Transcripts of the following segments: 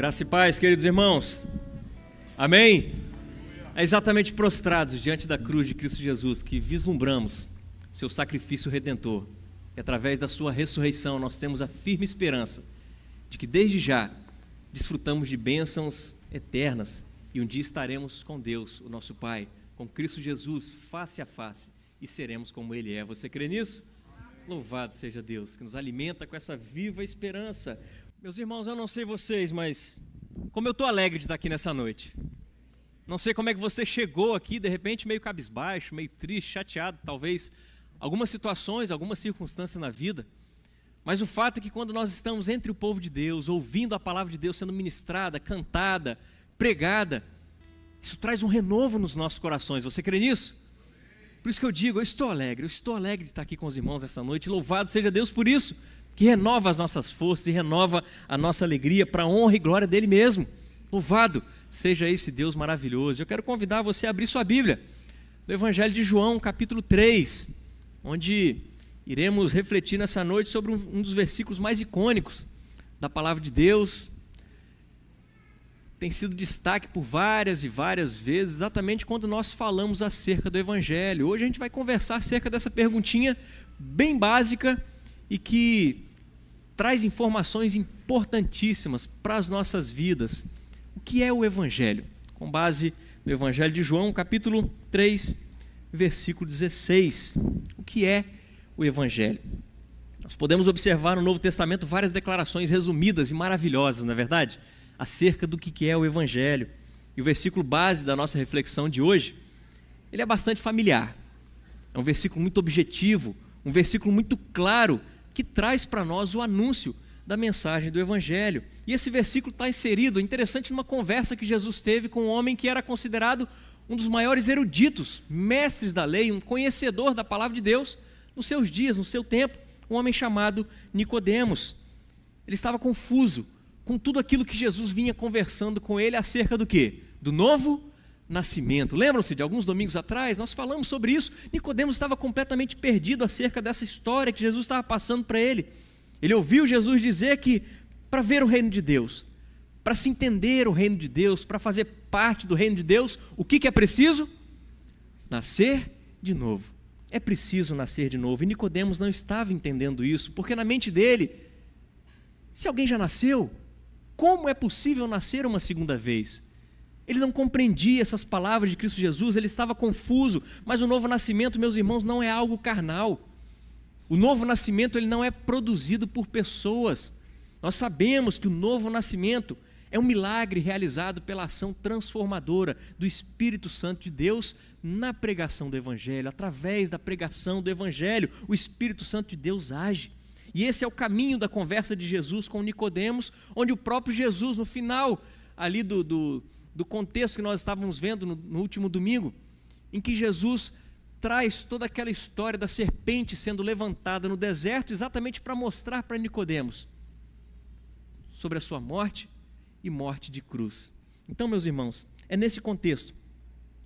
Graça e paz, queridos irmãos. Amém? É exatamente prostrados diante da cruz de Cristo Jesus que vislumbramos seu sacrifício redentor. E através da sua ressurreição nós temos a firme esperança de que desde já desfrutamos de bênçãos eternas e um dia estaremos com Deus, o nosso Pai, com Cristo Jesus face a face e seremos como Ele é. Você crê nisso? Louvado seja Deus que nos alimenta com essa viva esperança. Meus irmãos, eu não sei vocês, mas como eu estou alegre de estar aqui nessa noite. Não sei como é que você chegou aqui, de repente meio cabisbaixo, meio triste, chateado, talvez algumas situações, algumas circunstâncias na vida. Mas o fato é que quando nós estamos entre o povo de Deus, ouvindo a palavra de Deus sendo ministrada, cantada, pregada, isso traz um renovo nos nossos corações. Você crê nisso? Por isso que eu digo, eu estou alegre de estar aqui com os irmãos essa noite. Louvado seja Deus por isso, que renova as nossas forças e renova a nossa alegria para a honra e glória dele mesmo. Louvado seja esse Deus maravilhoso. Eu quero convidar você a abrir sua Bíblia no Evangelho de João, capítulo 3, onde iremos refletir nessa noite sobre um dos versículos mais icônicos da palavra de Deus. Tem sido destaque por várias e várias vezes, exatamente quando nós falamos acerca do Evangelho. Hoje a gente vai conversar acerca dessa perguntinha bem básica e que traz informações importantíssimas para as nossas vidas. O que é o Evangelho? Com base no Evangelho de João, capítulo 3, versículo 16. O que é o Evangelho? Nós podemos observar no Novo Testamento várias declarações resumidas e maravilhosas, não é verdade? Acerca do que é o Evangelho. E o versículo base da nossa reflexão de hoje, ele é bastante familiar. É um versículo muito objetivo, um versículo muito claro, que traz para nós o anúncio da mensagem do Evangelho. E esse versículo está inserido, interessante, numa conversa que Jesus teve com um homem que era considerado um dos maiores eruditos, mestres da lei, um conhecedor da palavra de Deus, nos seus dias, no seu tempo, um homem chamado Nicodemos. Ele estava confuso com tudo aquilo que Jesus vinha conversando com ele acerca do quê? Do novo nascimento. Lembram-se de alguns domingos atrás? Nós falamos sobre isso. Nicodemos estava completamente perdido acerca dessa história que Jesus estava passando para ele. Ele ouviu Jesus dizer que para ver o reino de Deus, para se entender o reino de Deus, para fazer parte do reino de Deus, o que é preciso? Nascer de novo. É preciso nascer de novo. E Nicodemos não estava entendendo isso, porque na mente dele, se alguém já nasceu, como é possível nascer uma segunda vez? Ele não compreendia essas palavras de Cristo Jesus, ele estava confuso. Mas o novo nascimento, meus irmãos, não é algo carnal. O novo nascimento ele não é produzido por pessoas. Nós sabemos que o novo nascimento é um milagre realizado pela ação transformadora do Espírito Santo de Deus na pregação do Evangelho. Através da pregação do Evangelho, o Espírito Santo de Deus age. E esse é o caminho da conversa de Jesus com Nicodemos, onde o próprio Jesus, no final ali do contexto que nós estávamos vendo no último domingo, em que Jesus traz toda aquela história da serpente sendo levantada no deserto, exatamente para mostrar para Nicodemos sobre a sua morte e morte de cruz. Então, meus irmãos, é nesse contexto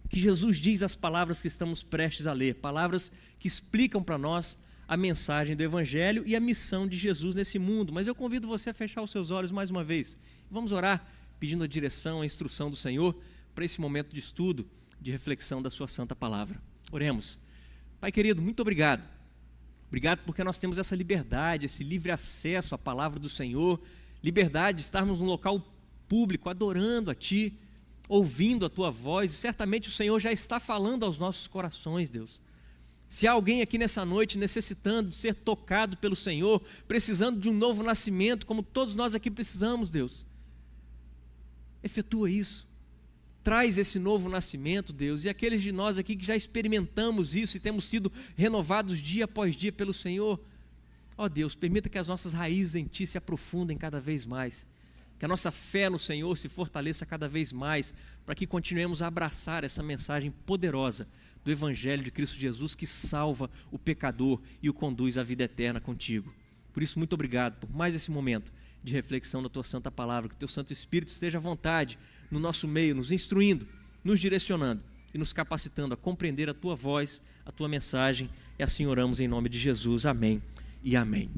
que Jesus diz as palavras que estamos prestes a ler, palavras que explicam para nós a mensagem do Evangelho e a missão de Jesus nesse mundo. Mas eu convido você a fechar os seus olhos mais uma vez. Vamos orar pedindo a direção, a instrução do Senhor para esse momento de estudo, de reflexão da sua santa palavra. Oremos. Pai querido, muito obrigado. Obrigado porque nós temos essa liberdade, esse livre acesso à palavra do Senhor, liberdade de estarmos num local público, adorando a Ti, ouvindo a Tua voz, e certamente o Senhor já está falando aos nossos corações, Deus. Se há alguém aqui nessa noite necessitando de ser tocado pelo Senhor, precisando de um novo nascimento, como todos nós aqui precisamos, Deus, efetua isso. Traz esse novo nascimento, Deus, e aqueles de nós aqui que já experimentamos isso e temos sido renovados dia após dia pelo Senhor, ó Deus, permita que as nossas raízes em Ti se aprofundem cada vez mais, que a nossa fé no Senhor se fortaleça cada vez mais, para que continuemos a abraçar essa mensagem poderosa do Evangelho de Cristo Jesus, que salva o pecador e o conduz à vida eterna contigo. Por isso, muito obrigado por mais esse momento de reflexão da Tua Santa Palavra, que o Teu Santo Espírito esteja à vontade no nosso meio, nos instruindo, nos direcionando e nos capacitando a compreender a Tua voz, a Tua mensagem, e assim oramos em nome de Jesus. Amém e amém.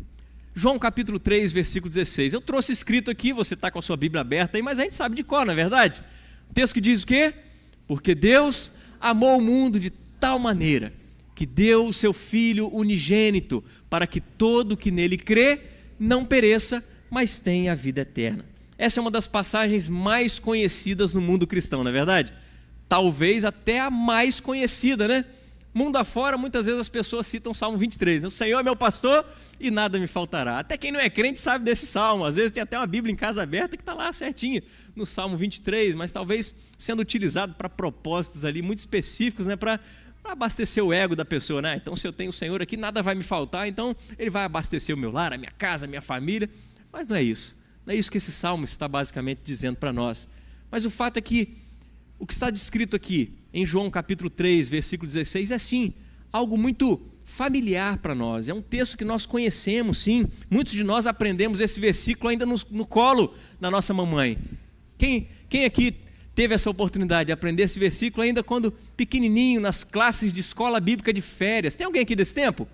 João capítulo 3, versículo 16. Eu trouxe escrito aqui, você está com a sua Bíblia aberta aí, mas a gente sabe de cor, não é verdade? O texto que diz o quê? Porque Deus amou o mundo de tal maneira que deu o seu Filho unigênito para que todo que nele crê não pereça, mas tenha a vida eterna. Essa é uma das passagens mais conhecidas no mundo cristão, não é verdade? Talvez até a mais conhecida, né? Mundo afora, muitas vezes as pessoas citam o Salmo 23, né? O Senhor é meu pastor e nada me faltará. Até quem não é crente sabe desse salmo. Às vezes tem até uma Bíblia em casa aberta que está lá certinho no Salmo 23, mas talvez sendo utilizado para propósitos ali muito específicos, né? Para abastecer o ego da pessoa, né? Então, se eu tenho o Senhor aqui, nada vai me faltar, então Ele vai abastecer o meu lar, a minha casa, a minha família. Mas não é isso. Não é isso que esse salmo está basicamente dizendo para nós. Mas o fato é que o que está descrito aqui em João capítulo 3, versículo 16, é sim, algo muito familiar para nós. É um texto que nós conhecemos, sim. Muitos de nós aprendemos esse versículo ainda no colo da nossa mamãe. Quem aqui teve essa oportunidade de aprender esse versículo ainda quando pequenininho, nas classes de escola bíblica de férias? Tem alguém aqui desse tempo?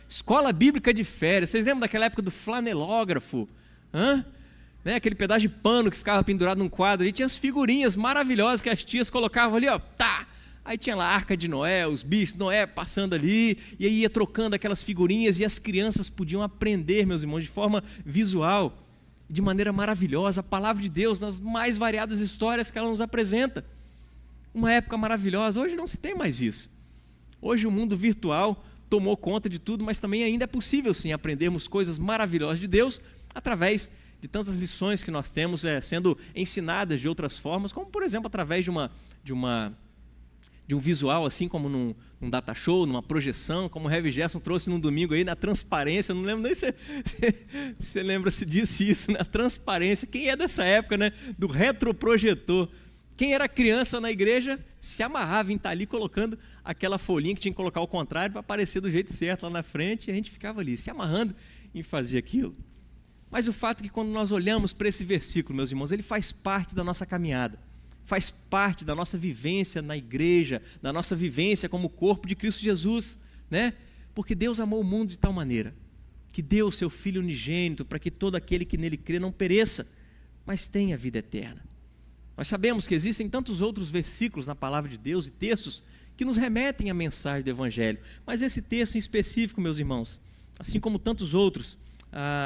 Escola bíblica de férias. Vocês lembram daquela época do flanelógrafo? Né? Aquele pedaço de pano que ficava pendurado num quadro ali, tinha as figurinhas maravilhosas que as tias colocavam ali, ó, tá! Aí tinha lá a Arca de Noé, os bichos de Noé passando ali, e aí ia trocando aquelas figurinhas e as crianças podiam aprender, meus irmãos, de forma visual, de maneira maravilhosa, a palavra de Deus nas mais variadas histórias que ela nos apresenta. Uma época maravilhosa. Hoje não se tem mais isso. Hoje o mundo virtual tomou conta de tudo, mas também ainda é possível sim aprendermos coisas maravilhosas de Deus através de tantas lições que nós temos sendo ensinadas de outras formas, como por exemplo através de um visual, assim como num data show, numa projeção, como o Heavy Gerson trouxe num domingo aí, na transparência. Eu não lembro nem se você lembra se disse isso, na transparência. Quem é dessa época, né, do retroprojetor? Quem era criança na igreja se amarrava em estar ali colocando aquela folhinha que tinha que colocar ao contrário para aparecer do jeito certo lá na frente, e a gente ficava ali se amarrando em fazer aquilo. Mas o fato é que quando nós olhamos para esse versículo, meus irmãos, ele faz parte da nossa caminhada, faz parte da nossa vivência na igreja, da nossa vivência como corpo de Cristo Jesus, né? Porque Deus amou o mundo de tal maneira que deu o seu Filho unigênito para que todo aquele que nele crê não pereça, mas tenha vida eterna. Nós sabemos que existem tantos outros versículos na palavra de Deus e textos que nos remetem à mensagem do Evangelho, mas esse texto em específico, meus irmãos, assim como tantos outros,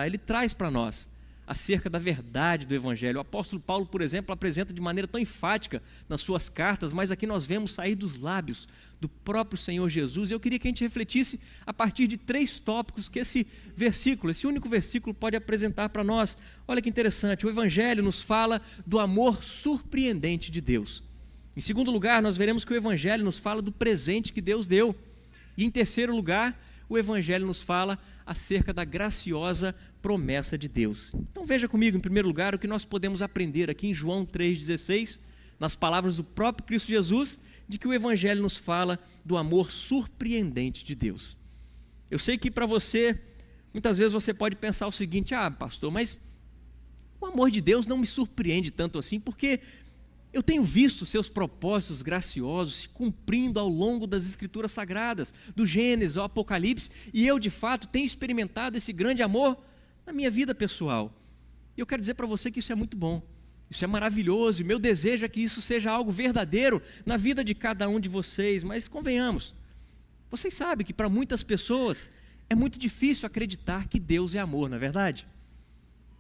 ele traz para nós acerca da verdade do Evangelho. O apóstolo Paulo, por exemplo, apresenta de maneira tão enfática nas suas cartas, mas aqui nós vemos sair dos lábios do próprio Senhor Jesus. E eu queria que a gente refletisse a partir de 3 tópicos que esse único versículo pode apresentar para nós. Olha que interessante, o Evangelho nos fala do amor surpreendente de Deus. Em segundo lugar, nós veremos que o Evangelho nos fala do presente que Deus deu. E em terceiro lugar, o Evangelho nos fala acerca da graciosa promessa de Deus. Então veja comigo, em primeiro lugar, o que nós podemos aprender aqui em João 3,16, nas palavras do próprio Cristo Jesus, de que o Evangelho nos fala do amor surpreendente de Deus. Eu sei que para você, muitas vezes você pode pensar o seguinte: pastor, mas o amor de Deus não me surpreende tanto assim, porque eu tenho visto seus propósitos graciosos se cumprindo ao longo das Escrituras Sagradas, do Gênesis ao Apocalipse, e eu de fato tenho experimentado esse grande amor na minha vida pessoal. E eu quero dizer para você que isso é muito bom, isso é maravilhoso, e meu desejo é que isso seja algo verdadeiro na vida de cada um de vocês, mas convenhamos, vocês sabem que para muitas pessoas é muito difícil acreditar que Deus é amor, não é verdade?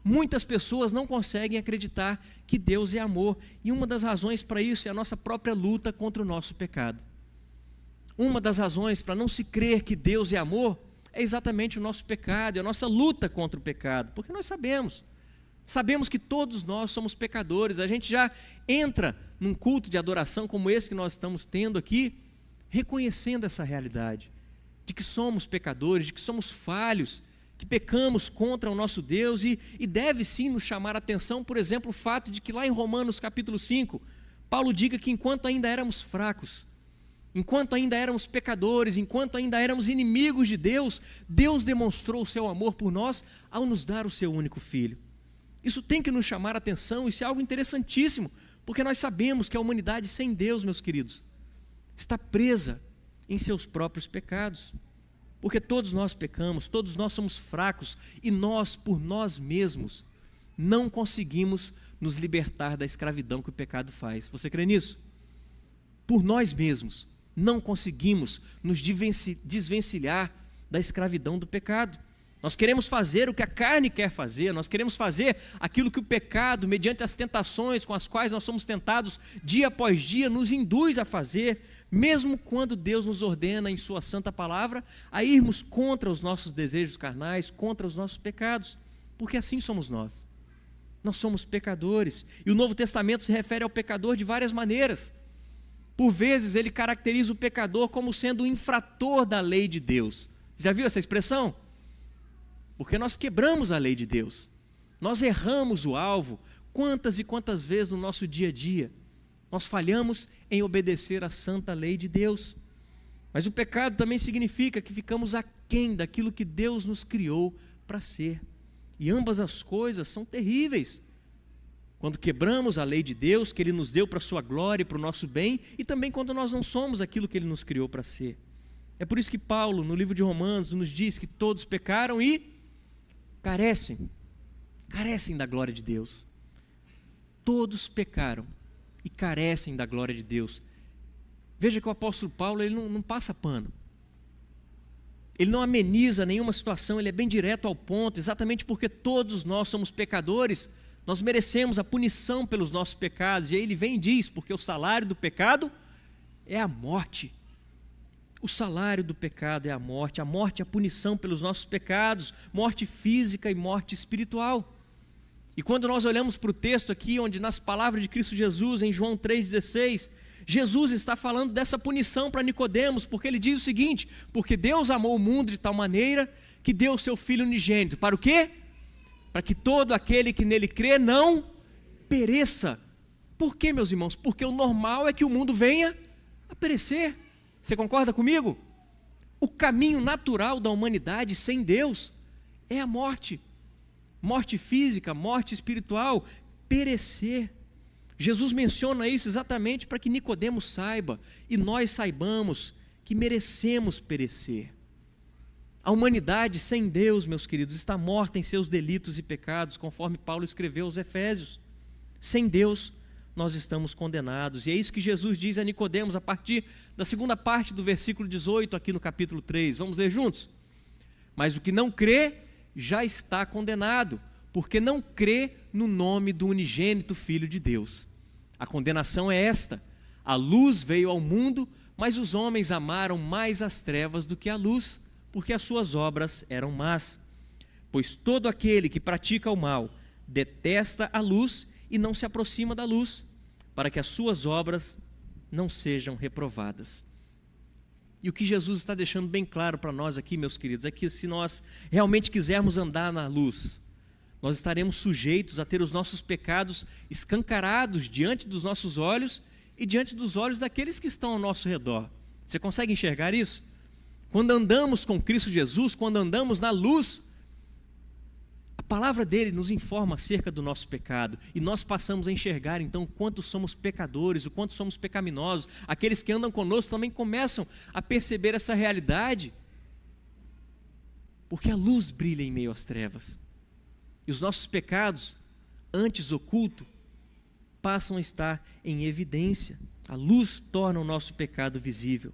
Muitas pessoas não conseguem acreditar que Deus é amor, e uma das razões para isso é a nossa própria luta contra o nosso pecado. Uma das razões para não se crer que Deus é amor é exatamente o nosso pecado, é a nossa luta contra o pecado, porque nós sabemos que todos nós somos pecadores. A gente já entra num culto de adoração como esse que nós estamos tendo aqui, reconhecendo essa realidade, de que somos pecadores, de que somos falhos, que pecamos contra o nosso Deus, e deve sim nos chamar a atenção, por exemplo, o fato de que lá em Romanos capítulo 5, Paulo diga que enquanto ainda éramos fracos, enquanto ainda éramos pecadores, enquanto ainda éramos inimigos de Deus, Deus demonstrou o seu amor por nós ao nos dar o seu único Filho. Isso tem que nos chamar a atenção, isso é algo interessantíssimo, porque nós sabemos que a humanidade sem Deus, meus queridos, está presa em seus próprios pecados. Porque todos nós pecamos, todos nós somos fracos e nós, por nós mesmos, não conseguimos nos libertar da escravidão que o pecado faz. Você crê nisso? Por nós mesmos, não conseguimos nos desvencilhar da escravidão do pecado. Nós queremos fazer o que a carne quer fazer, nós queremos fazer aquilo que o pecado, mediante as tentações com as quais nós somos tentados dia após dia, nos induz a fazer, mesmo quando Deus nos ordena em sua santa palavra a irmos contra os nossos desejos carnais, contra os nossos pecados, porque assim somos nós. Nós somos pecadores, e o Novo Testamento se refere ao pecador de várias maneiras. Por vezes ele caracteriza o pecador como sendo um infrator da lei de Deus. Já viu essa expressão? Porque nós quebramos a lei de Deus, nós erramos o alvo quantas e quantas vezes no nosso dia a dia. Nós falhamos em obedecer à santa lei de Deus. Mas o pecado também significa que ficamos aquém daquilo que Deus nos criou para ser. E ambas as coisas são terríveis. Quando quebramos a lei de Deus, que Ele nos deu para a sua glória e para o nosso bem, e também quando nós não somos aquilo que Ele nos criou para ser. É por isso que Paulo, no livro de Romanos, nos diz que todos pecaram e carecem da glória de Deus. Todos pecaram e carecem da glória de Deus. Veja que o apóstolo Paulo, ele não passa pano. Ele não ameniza nenhuma situação, ele é bem direto ao ponto, exatamente porque todos nós somos pecadores, nós merecemos a punição pelos nossos pecados. E aí ele vem e diz, porque o salário do pecado é a morte. O salário do pecado é a morte é a punição pelos nossos pecados, morte física e morte espiritual. E quando nós olhamos para o texto aqui, onde nas palavras de Cristo Jesus, em João 3,16, Jesus está falando dessa punição para Nicodemos, porque ele diz o seguinte: porque Deus amou o mundo de tal maneira que deu o seu Filho unigênito. Para o quê? Para que todo aquele que nele crê não pereça. Por quê, meus irmãos? Porque o normal é que o mundo venha a perecer. Você concorda comigo? O caminho natural da humanidade sem Deus é a morte. Morte física, morte espiritual, perecer. Jesus menciona isso exatamente para que Nicodemos saiba e nós saibamos que merecemos perecer. A humanidade sem Deus, meus queridos, está morta em seus delitos e pecados, conforme Paulo escreveu aos Efésios. Sem Deus, nós estamos condenados. E é isso que Jesus diz a Nicodemos a partir da segunda parte do versículo 18 aqui no capítulo 3. Vamos ler juntos? Mas o que não crê já está condenado, porque não crê no nome do unigênito Filho de Deus. A condenação é esta: a luz veio ao mundo, mas os homens amaram mais as trevas do que a luz, porque as suas obras eram más. Pois todo aquele que pratica o mal detesta a luz e não se aproxima da luz, para que as suas obras não sejam reprovadas. E o que Jesus está deixando bem claro para nós aqui, meus queridos, é que se nós realmente quisermos andar na luz, nós estaremos sujeitos a ter os nossos pecados escancarados diante dos nossos olhos e diante dos olhos daqueles que estão ao nosso redor. Você consegue enxergar isso? Quando andamos com Cristo Jesus, quando andamos na luz, a palavra dele nos informa acerca do nosso pecado e nós passamos a enxergar então o quanto somos pecadores, o quanto somos pecaminosos. Aqueles que andam conosco também começam a perceber essa realidade, porque a luz brilha em meio às trevas e os nossos pecados, antes ocultos, passam a estar em evidência. A luz torna o nosso pecado visível.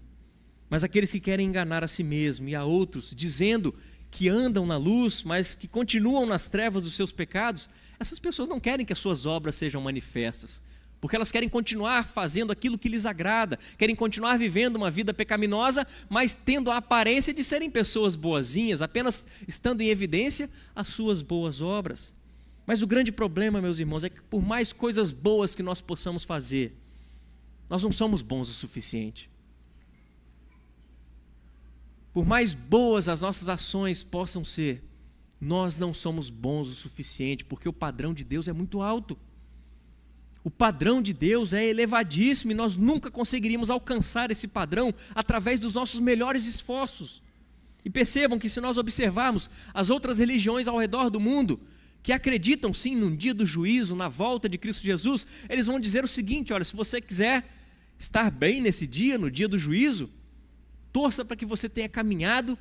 Mas aqueles que querem enganar a si mesmo e a outros, dizendo que andam na luz, mas que continuam nas trevas dos seus pecados, essas pessoas não querem que as suas obras sejam manifestas, porque elas querem continuar fazendo aquilo que lhes agrada, querem continuar vivendo uma vida pecaminosa, mas tendo a aparência de serem pessoas boazinhas, apenas estando em evidência as suas boas obras. Mas o grande problema, meus irmãos, é que por mais coisas boas que nós possamos fazer, nós não somos bons o suficiente. Por mais boas as nossas ações possam ser, nós não somos bons o suficiente, porque o padrão de Deus é muito alto. O padrão de Deus é elevadíssimo e nós nunca conseguiríamos alcançar esse padrão através dos nossos melhores esforços. E percebam que se nós observarmos as outras religiões ao redor do mundo, que acreditam sim num dia do juízo, na volta de Cristo Jesus, eles vão dizer o seguinte: olha, se você quiser estar bem nesse dia, no dia do juízo, torça para que você tenha caminhado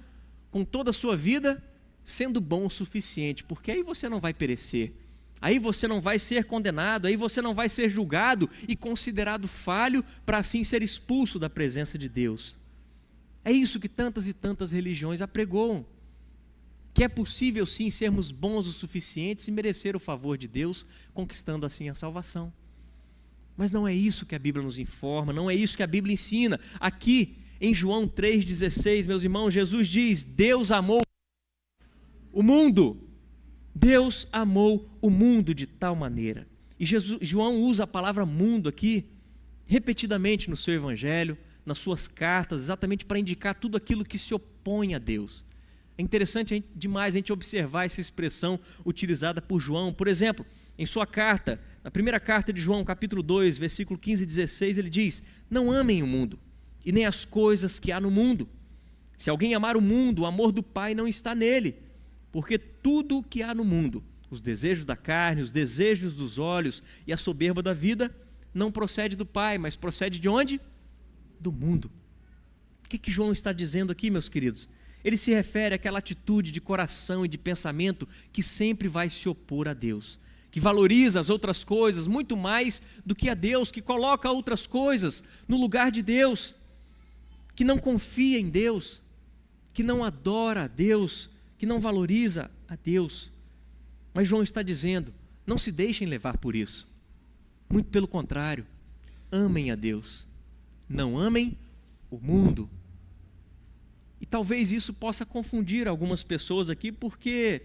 com toda a sua vida, sendo bom o suficiente, porque aí você não vai perecer, aí você não vai ser condenado, aí você não vai ser julgado e considerado falho para assim ser expulso da presença de Deus. É isso que tantas e tantas religiões apregoam, que é possível sim sermos bons o suficiente e merecer o favor de Deus, conquistando assim a salvação. Mas não é isso que a Bíblia nos informa, não é isso que a Bíblia ensina. Aqui em João 3,16, meus irmãos, Jesus diz: Deus amou o mundo. Deus amou o mundo de tal maneira. E João usa a palavra mundo aqui repetidamente no seu evangelho, nas suas cartas, exatamente para indicar tudo aquilo que se opõe a Deus. É interessante demais a gente observar essa expressão utilizada por João. Por exemplo, em sua carta, na primeira carta de João, capítulo 2, versículo 15 e 16, ele diz: não amem o mundo, e nem as coisas que há no mundo. Se alguém amar o mundo, o amor do Pai não está nele. Porque tudo o que há no mundo, os desejos da carne, os desejos dos olhos e a soberba da vida, não procede do Pai, mas procede de onde? Do mundo. O que João está dizendo aqui, meus queridos? Ele se refere àquela atitude de coração e de pensamento que sempre vai se opor a Deus, que valoriza as outras coisas muito mais do que a Deus, que coloca outras coisas no lugar de Deus, que não confia em Deus, que não adora a Deus, que não valoriza a Deus. Mas João está dizendo: não se deixem levar por isso. Muito pelo contrário, amem a Deus, não amem o mundo. E talvez isso possa confundir algumas pessoas aqui, porque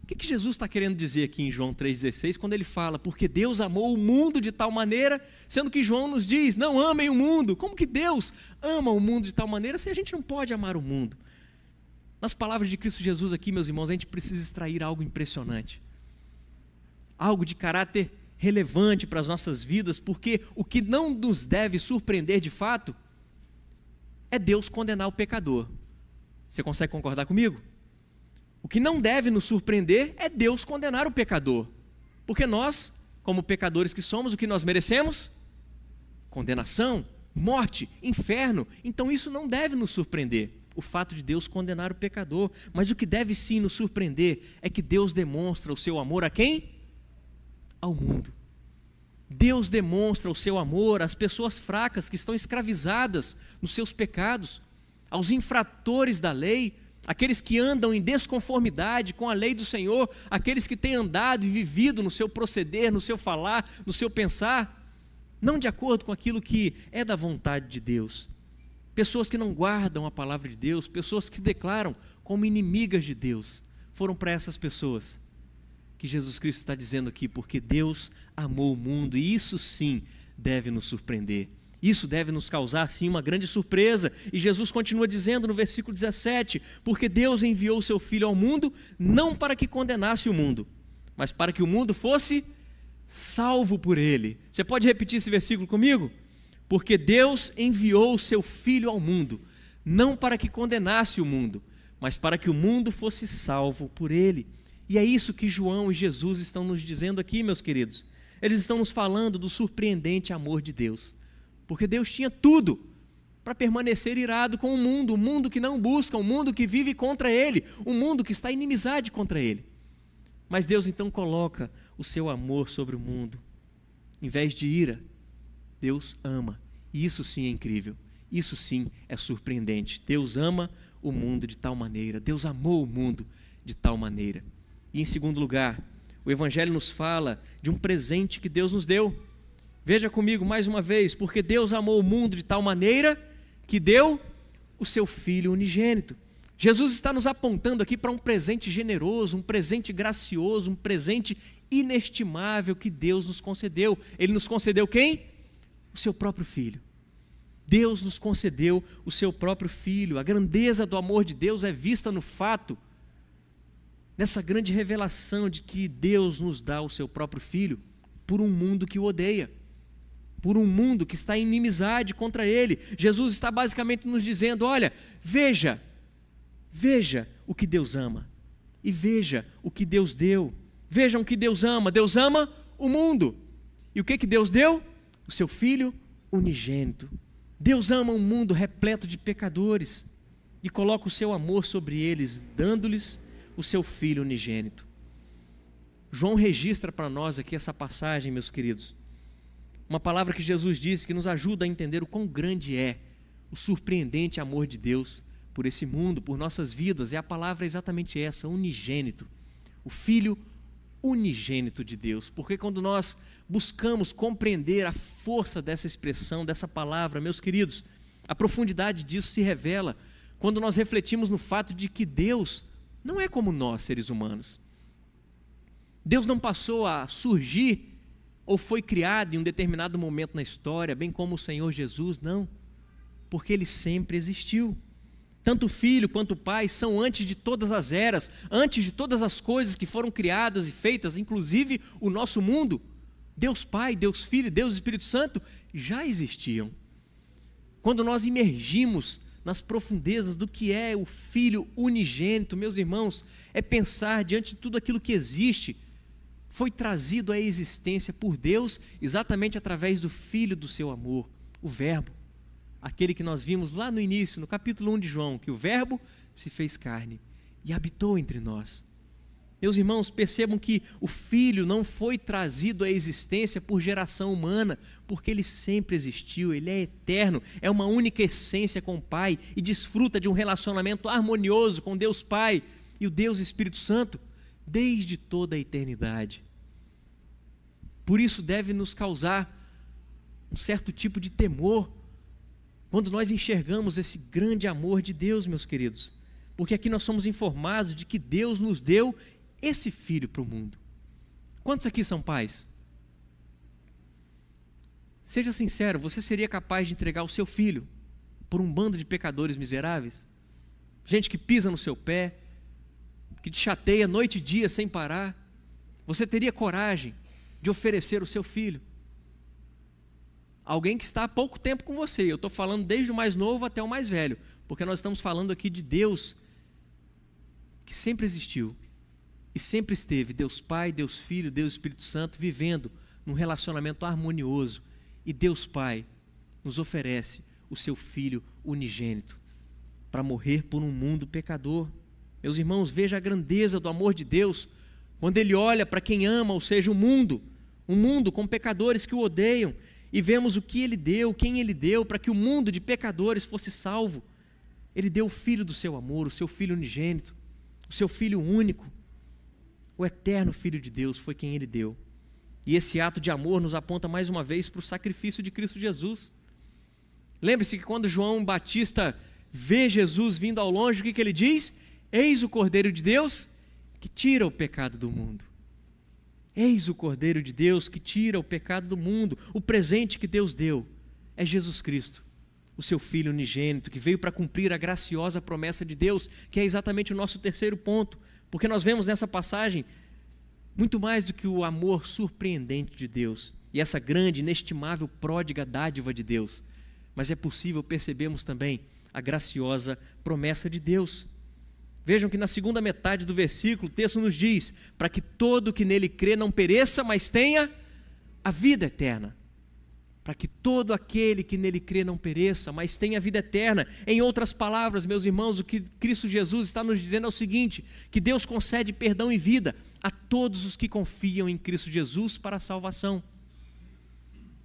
o que Jesus está querendo dizer aqui em João 3,16, quando ele fala: porque Deus amou o mundo de tal maneira, sendo que João nos diz: não amem o mundo. Como que Deus ama o mundo de tal maneira se a gente não pode amar o mundo? Nas palavras de Cristo Jesus aqui, meus irmãos, a gente precisa extrair algo impressionante, algo de caráter relevante para as nossas vidas, porque o que não nos deve surpreender de fato é Deus condenar o pecador. Você consegue concordar comigo? O que não deve nos surpreender é Deus condenar o pecador, porque nós, como pecadores que somos, o que nós merecemos? Condenação, morte, inferno. Então isso não deve nos surpreender, o fato de Deus condenar o pecador. Mas o que deve sim nos surpreender é que Deus demonstra o seu amor a quem? Ao mundo. Deus demonstra o seu amor às pessoas fracas que estão escravizadas nos seus pecados, aos infratores da lei, aqueles que andam em desconformidade com a lei do Senhor, aqueles que têm andado e vivido no seu proceder, no seu falar, no seu pensar, não de acordo com aquilo que é da vontade de Deus. Pessoas que não guardam a palavra de Deus, pessoas que se declaram como inimigas de Deus. Foram para essas pessoas que Jesus Cristo está dizendo aqui: porque Deus amou o mundo. E isso sim deve nos surpreender, isso deve nos causar sim uma grande surpresa. E Jesus continua dizendo no versículo 17: porque Deus enviou o seu Filho ao mundo, não para que condenasse o mundo, mas para que o mundo fosse salvo por ele. Você pode repetir esse versículo comigo? Porque Deus enviou o seu Filho ao mundo, não para que condenasse o mundo, mas para que o mundo fosse salvo por ele. E é isso que João e Jesus estão nos dizendo aqui, meus queridos. Eles estão nos falando do surpreendente amor de Deus, porque Deus tinha tudo para permanecer irado com o mundo que não busca, o mundo que vive contra ele, o mundo que está em inimizade contra ele. Mas Deus então coloca o seu amor sobre o mundo. Em vez de ira, Deus ama. E isso sim é incrível, isso sim é surpreendente. Deus ama o mundo de tal maneira, Deus amou o mundo de tal maneira. E em segundo lugar, o Evangelho nos fala de um presente que Deus nos deu. Veja comigo mais uma vez: porque Deus amou o mundo de tal maneira que deu o seu Filho unigênito. Jesus está nos apontando aqui para um presente generoso, um presente gracioso, um presente inestimável que Deus nos concedeu. Ele nos concedeu quem? O seu próprio Filho. Deus nos concedeu o seu próprio Filho. A grandeza do amor de Deus é vista no fato, nessa grande revelação de que Deus nos dá o seu próprio Filho por um mundo que o odeia, por um mundo que está em inimizade contra ele. Jesus está basicamente nos dizendo: olha, veja o que Deus ama e veja o que Deus deu. Vejam o que Deus ama. Deus ama o mundo. E o que Deus deu? O seu Filho unigênito. Deus ama um mundo repleto de pecadores. e coloca o seu amor sobre eles, dando-lhes o seu Filho unigênito. João registra para nós aqui essa passagem, meus queridos. Uma palavra que Jesus disse que nos ajuda a entender o quão grande é o surpreendente amor de Deus por esse mundo, por nossas vidas. É a palavra exatamente essa, unigênito. O Filho unigênito de Deus. Porque quando nós buscamos compreender a força dessa expressão, dessa palavra, meus queridos, a profundidade disso se revela quando nós refletimos no fato de que Deus não é como nós, seres humanos. Deus não passou a surgir ou foi criado em um determinado momento na história, bem como o Senhor Jesus, não. Porque Ele sempre existiu. Tanto o Filho quanto o Pai são antes de todas as eras, antes de todas as coisas que foram criadas e feitas, inclusive o nosso mundo. Deus Pai, Deus Filho, Deus Espírito Santo já existiam. Quando nós imergimos nas profundezas do que é o Filho unigênito, meus irmãos, é pensar diante de tudo aquilo que existe, foi trazido à existência por Deus exatamente através do Filho do seu amor, o Verbo. Aquele que nós vimos lá no início, no capítulo 1 de João, que o Verbo se fez carne e habitou entre nós. Meus irmãos, percebam que o Filho não foi trazido à existência por geração humana, porque Ele sempre existiu, Ele é eterno, é uma única essência com o Pai e desfruta de um relacionamento harmonioso com Deus Pai e o Deus Espírito Santo desde toda a eternidade. Por isso deve nos causar um certo tipo de temor quando nós enxergamos esse grande amor de Deus, meus queridos, porque aqui nós somos informados de que Deus nos deu esse Filho para o mundo. Quantos aqui são pais? Seja sincero, você seria capaz de entregar o seu filho por um bando de pecadores miseráveis? Gente que pisa no seu pé, que te chateia noite e dia sem parar. Você teria coragem de oferecer o seu filho? Alguém que está há pouco tempo com você. Eu estou falando desde o mais novo até o mais velho, porque nós estamos falando aqui de Deus que sempre existiu e sempre esteve, Deus Pai, Deus Filho, Deus Espírito Santo, vivendo num relacionamento harmonioso. E Deus Pai nos oferece o seu Filho unigênito para morrer por um mundo pecador. Meus irmãos, veja a grandeza do amor de Deus quando Ele olha para quem ama, ou seja, o mundo com pecadores que o odeiam, e vemos o que Ele deu, quem Ele deu para que o mundo de pecadores fosse salvo. Ele deu o Filho do seu amor, o seu Filho unigênito, o seu Filho único, o eterno Filho de Deus foi quem Ele deu. E esse ato de amor nos aponta mais uma vez para o sacrifício de Cristo Jesus. Lembre-se que quando João Batista vê Jesus vindo ao longe, o que ele diz? Eis o Cordeiro de Deus que tira o pecado do mundo. Eis o Cordeiro de Deus que tira o pecado do mundo. O presente que Deus deu é Jesus Cristo, o seu Filho unigênito, que veio para cumprir a graciosa promessa de Deus, que é exatamente o nosso terceiro ponto, porque nós vemos nessa passagem muito mais do que o amor surpreendente de Deus e essa grande, inestimável, pródiga dádiva de Deus, mas é possível percebermos também a graciosa promessa de Deus. Vejam que na segunda metade do versículo o texto nos diz: para que todo que nele crê não pereça, mas tenha a vida eterna. Para que todo aquele que nele crê não pereça, mas tenha a vida eterna. Em outras palavras, meus irmãos, o que Cristo Jesus está nos dizendo é o seguinte: que Deus concede perdão e vida a todos os que confiam em Cristo Jesus para a salvação.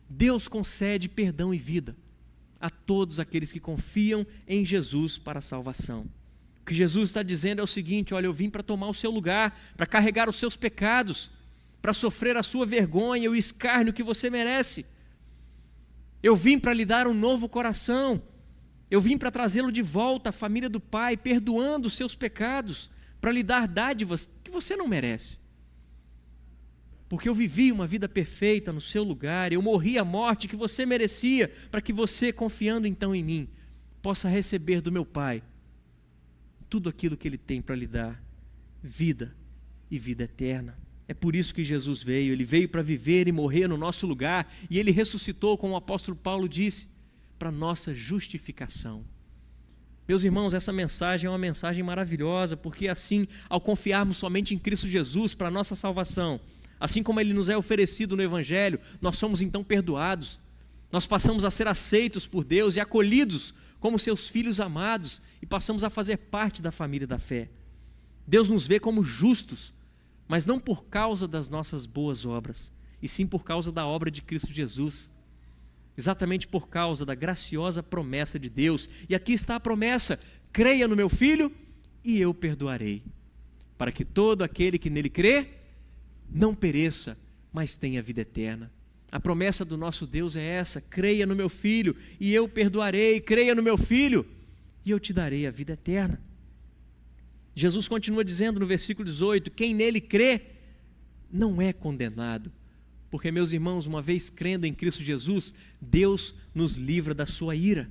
Deus concede perdão e vida a todos aqueles que confiam em Jesus para a salvação. O que Jesus está dizendo é o seguinte: olha, eu vim para tomar o seu lugar, para carregar os seus pecados, para sofrer a sua vergonha e o escárnio que você merece. Eu vim para lhe dar um novo coração, eu vim para trazê-lo de volta à família do Pai, perdoando os seus pecados, para lhe dar dádivas que você não merece. Porque eu vivi uma vida perfeita no seu lugar, eu morri a morte que você merecia, para que você, confiando então em mim, possa receber do meu Pai tudo aquilo que Ele tem para lhe dar, vida e vida eterna. É por isso que Jesus veio, Ele veio para viver e morrer no nosso lugar, e Ele ressuscitou, como o apóstolo Paulo disse, para nossa justificação. Meus irmãos, essa mensagem é uma mensagem maravilhosa, porque assim, ao confiarmos somente em Cristo Jesus para a nossa salvação, assim como Ele nos é oferecido no Evangelho, nós somos então perdoados, nós passamos a ser aceitos por Deus e acolhidos como seus filhos amados e passamos a fazer parte da família da fé. Deus nos vê como justos, mas não por causa das nossas boas obras, e sim por causa da obra de Cristo Jesus. Exatamente por causa da graciosa promessa de Deus. E aqui está a promessa: creia no meu Filho e eu perdoarei, para que todo aquele que nele crê não pereça, mas tenha vida eterna. A promessa do nosso Deus é essa: creia no meu Filho e eu perdoarei, creia no meu Filho e eu te darei a vida eterna. Jesus continua dizendo no versículo 18: quem nele crê não é condenado, porque, meus irmãos, uma vez crendo em Cristo Jesus, Deus nos livra da sua ira.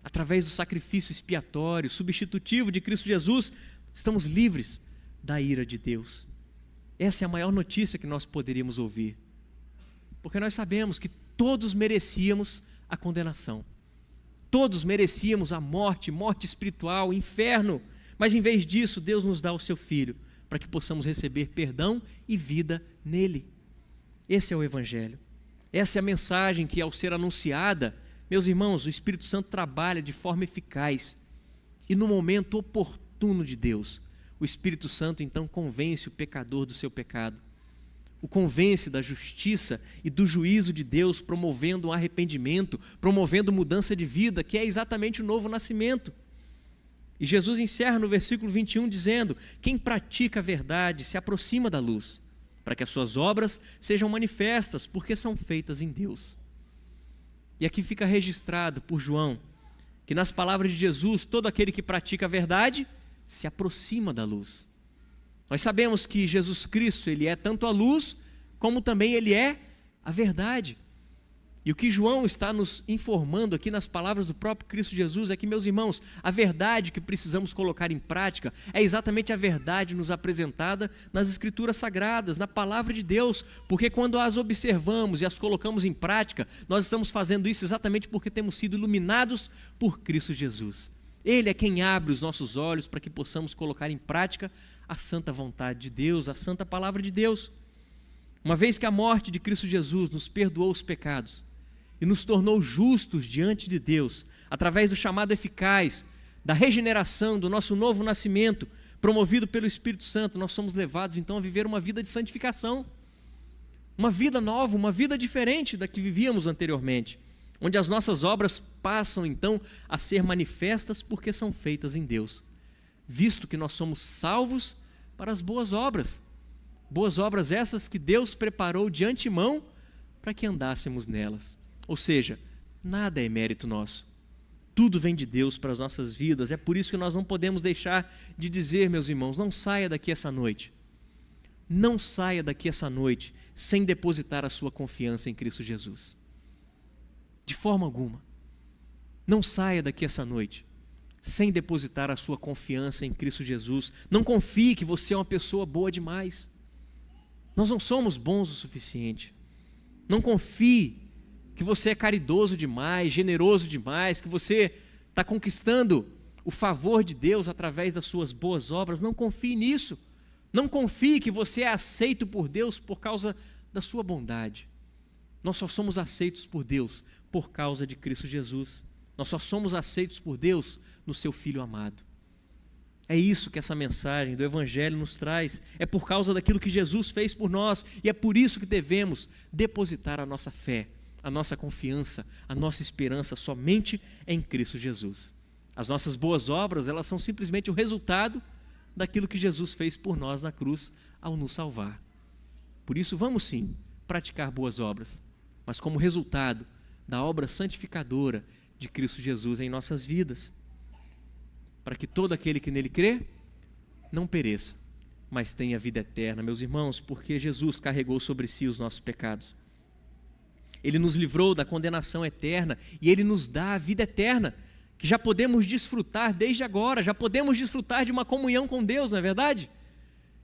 Através do sacrifício expiatório, substitutivo de Cristo Jesus, estamos livres da ira de Deus. Essa é a maior notícia que nós poderíamos ouvir, porque nós sabemos que todos merecíamos a condenação, todos merecíamos a morte, morte espiritual, inferno, mas em vez disso, Deus nos dá o seu Filho, para que possamos receber perdão e vida nele. Esse é o Evangelho, essa é a mensagem que, ao ser anunciada, meus irmãos, o Espírito Santo trabalha de forma eficaz, e no momento oportuno de Deus, o Espírito Santo então convence o pecador do seu pecado, o convence da justiça e do juízo de Deus, promovendo um arrependimento, promovendo mudança de vida, que é exatamente o novo nascimento. E Jesus encerra no versículo 21 dizendo: quem pratica a verdade se aproxima da luz, para que as suas obras sejam manifestas, porque são feitas em Deus. E aqui fica registrado por João, que nas palavras de Jesus, todo aquele que pratica a verdade se aproxima da luz. Nós sabemos que Jesus Cristo, ele é tanto a luz, como também ele é a verdade. E o que João está nos informando aqui nas palavras do próprio Cristo Jesus é que, meus irmãos, a verdade que precisamos colocar em prática é exatamente a verdade nos apresentada nas Escrituras Sagradas, na Palavra de Deus, porque quando as observamos e as colocamos em prática, nós estamos fazendo isso exatamente porque temos sido iluminados por Cristo Jesus. Ele é quem abre os nossos olhos para que possamos colocar em prática a santa vontade de Deus, a santa Palavra de Deus. Uma vez que a morte de Cristo Jesus nos perdoou os pecados e nos tornou justos diante de Deus, através do chamado eficaz, da regeneração, do nosso novo nascimento, promovido pelo Espírito Santo, nós somos levados então a viver uma vida de santificação, uma vida nova, uma vida diferente da que vivíamos anteriormente, onde as nossas obras passam então a ser manifestas porque são feitas em Deus, visto que nós somos salvos para as boas obras essas que Deus preparou de antemão para que andássemos nelas. Ou seja, nada é mérito nosso, tudo vem de Deus para as nossas vidas. É por isso que nós não podemos deixar de dizer, meus irmãos, não saia daqui essa noite, não saia daqui essa noite sem depositar a sua confiança em Cristo Jesus, de forma alguma. Não saia daqui essa noite sem depositar a sua confiança em Cristo Jesus. Não confie que você é uma pessoa boa demais, nós não somos bons o suficiente. Não confie que você é caridoso demais, generoso demais, que você está conquistando o favor de Deus através das suas boas obras. Não confie nisso. Não confie que você é aceito por Deus por causa da sua bondade. Nós só somos aceitos por Deus por causa de Cristo Jesus. Nós só somos aceitos por Deus no seu Filho amado. É isso que essa mensagem do Evangelho nos traz. É por causa daquilo que Jesus fez por nós, e é por isso que devemos depositar a nossa fé, a nossa confiança, a nossa esperança somente em Cristo Jesus. As nossas boas obras, elas são simplesmente o resultado daquilo que Jesus fez por nós na cruz ao nos salvar. Por isso, vamos sim praticar boas obras, mas como resultado da obra santificadora de Cristo Jesus em nossas vidas, para que todo aquele que nele crê não pereça, mas tenha vida eterna, meus irmãos, porque Jesus carregou sobre si os nossos pecados. Ele nos livrou da condenação eterna e Ele nos dá a vida eterna, que já podemos desfrutar desde agora, já podemos desfrutar de uma comunhão com Deus, não é verdade?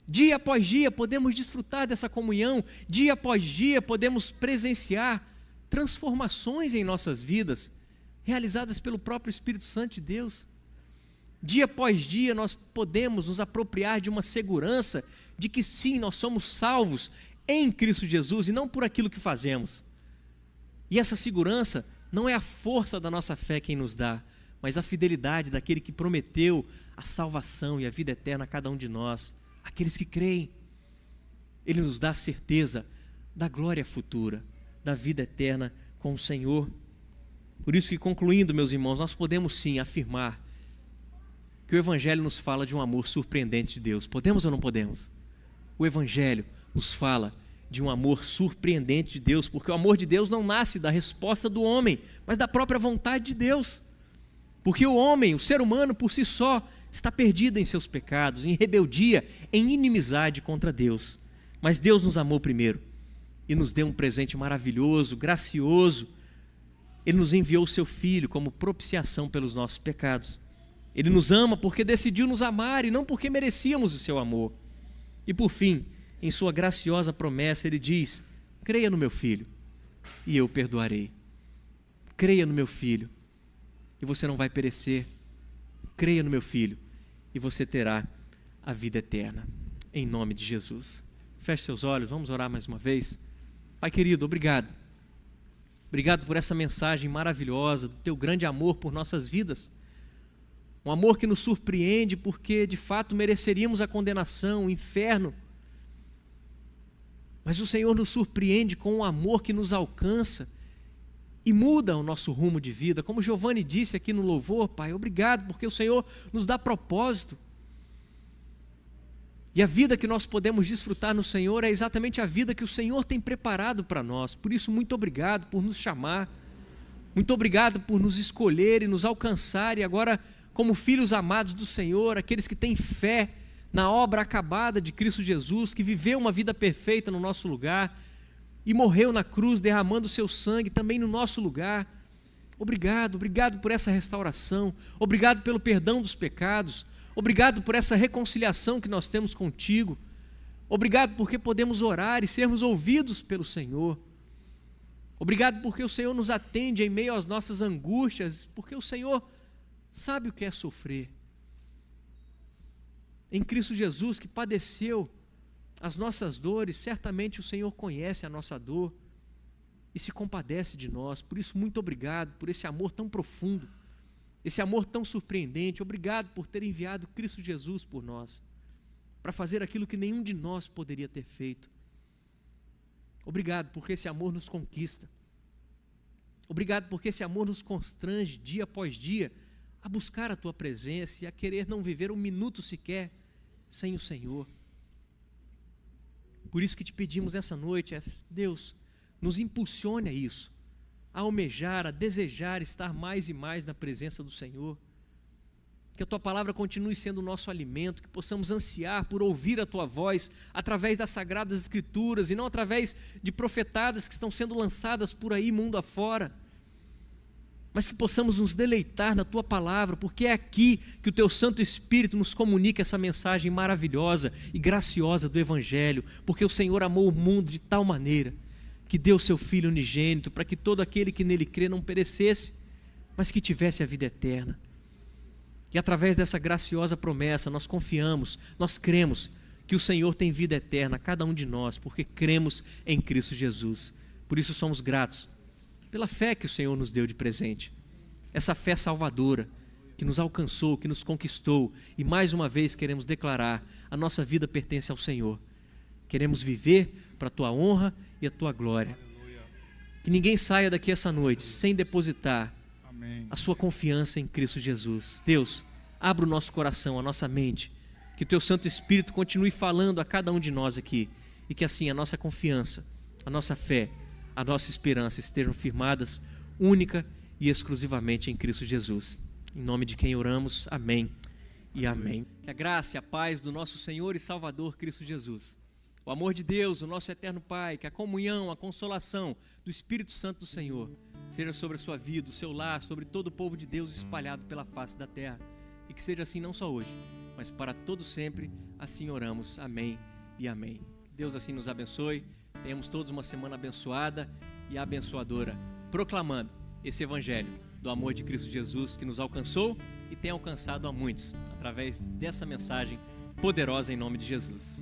Dia após dia podemos desfrutar dessa comunhão, dia após dia podemos presenciar transformações em nossas vidas, realizadas pelo próprio Espírito Santo de Deus. Dia após dia nós podemos nos apropriar de uma segurança de que sim, nós somos salvos em Cristo Jesus e não por aquilo que fazemos. E essa segurança não é a força da nossa fé quem nos dá, mas a fidelidade daquele que prometeu a salvação e a vida eterna a cada um de nós, aqueles que creem. Ele nos dá a certeza da glória futura, da vida eterna com o Senhor. Por isso que, concluindo, meus irmãos, nós podemos sim afirmar que o Evangelho nos fala de um amor surpreendente de Deus. Podemos ou não podemos? O Evangelho nos fala de um amor surpreendente de Deus, porque o amor de Deus não nasce da resposta do homem, mas da própria vontade de Deus. Porque o homem, o ser humano por si só, está perdido em seus pecados, em rebeldia, em inimizade contra Deus. Mas Deus nos amou primeiro e nos deu um presente maravilhoso, gracioso. Ele nos enviou o seu Filho como propiciação pelos nossos pecados. Ele nos ama porque decidiu nos amar e não porque merecíamos o seu amor. E por fim, em sua graciosa promessa, ele diz: creia no meu Filho e eu perdoarei. Creia no meu Filho e você não vai perecer. Creia no meu Filho e você terá a vida eterna. Em nome de Jesus. Feche seus olhos, vamos orar mais uma vez. Pai querido, obrigado. Obrigado por essa mensagem maravilhosa, do teu grande amor por nossas vidas. Um amor que nos surpreende porque de fato mereceríamos a condenação, o inferno. Mas o Senhor nos surpreende com um amor que nos alcança e muda o nosso rumo de vida. Como Giovanni disse aqui no louvor, Pai, obrigado porque o Senhor nos dá propósito. E a vida que nós podemos desfrutar no Senhor é exatamente a vida que o Senhor tem preparado para nós. Por isso, muito obrigado por nos chamar. Muito obrigado por nos escolher e nos alcançar. E agora, como filhos amados do Senhor, aqueles que têm fé na obra acabada de Cristo Jesus, que viveu uma vida perfeita no nosso lugar e morreu na cruz derramando o seu sangue também no nosso lugar. Obrigado, obrigado por essa restauração. Obrigado pelo perdão dos pecados. Obrigado por essa reconciliação que nós temos contigo. Obrigado porque podemos orar e sermos ouvidos pelo Senhor. Obrigado porque o Senhor nos atende em meio às nossas angústias, porque o Senhor sabe o que é sofrer. Em Cristo Jesus, que padeceu as nossas dores, certamente o Senhor conhece a nossa dor e se compadece de nós. Por isso, muito obrigado por esse amor tão profundo, esse amor tão surpreendente. Obrigado por ter enviado Cristo Jesus por nós, para fazer aquilo que nenhum de nós poderia ter feito. Obrigado porque esse amor nos conquista. Obrigado porque esse amor nos constrange dia após dia a buscar a Tua presença e a querer não viver um minuto sequer sem o Senhor. Por isso que te pedimos essa noite, Deus, nos impulsione a isso, a almejar, a desejar estar mais e mais na presença do Senhor. Que a Tua palavra continue sendo o nosso alimento, que possamos ansiar por ouvir a Tua voz através das Sagradas Escrituras e não através de profetadas que estão sendo lançadas por aí mundo afora, mas que possamos nos deleitar na Tua palavra, porque é aqui que o Teu Santo Espírito nos comunica essa mensagem maravilhosa e graciosa do Evangelho, porque o Senhor amou o mundo de tal maneira que deu o Seu Filho unigênito para que todo aquele que nele crê não perecesse, mas que tivesse a vida eterna. E através dessa graciosa promessa nós confiamos, nós cremos que o Senhor tem vida eterna a cada um de nós, porque cremos em Cristo Jesus. Por isso somos gratos pela fé que o Senhor nos deu de presente, essa fé salvadora que nos alcançou, que nos conquistou, e mais uma vez queremos declarar: a nossa vida pertence ao Senhor. Queremos viver para a Tua honra e a Tua glória. Que ninguém saia daqui essa noite sem depositar a sua confiança em Cristo Jesus. Deus, abra o nosso coração, a nossa mente, que o Teu Santo Espírito continue falando a cada um de nós aqui, e que assim a nossa confiança, a nossa fé, a nossa esperança estejam firmadas única e exclusivamente em Cristo Jesus. Em nome de quem oramos, amém e amém. Que a graça e a paz do nosso Senhor e Salvador Cristo Jesus, o amor de Deus, o nosso eterno Pai, que a comunhão, a consolação do Espírito Santo do Senhor seja sobre a sua vida, o seu lar, sobre todo o povo de Deus espalhado pela face da terra, e que seja assim não só hoje, mas para todo sempre. Assim oramos, amém e amém. Deus assim nos abençoe, tenhamos todos uma semana abençoada e abençoadora, proclamando esse Evangelho do amor de Cristo Jesus, que nos alcançou e tem alcançado a muitos através dessa mensagem poderosa em nome de Jesus.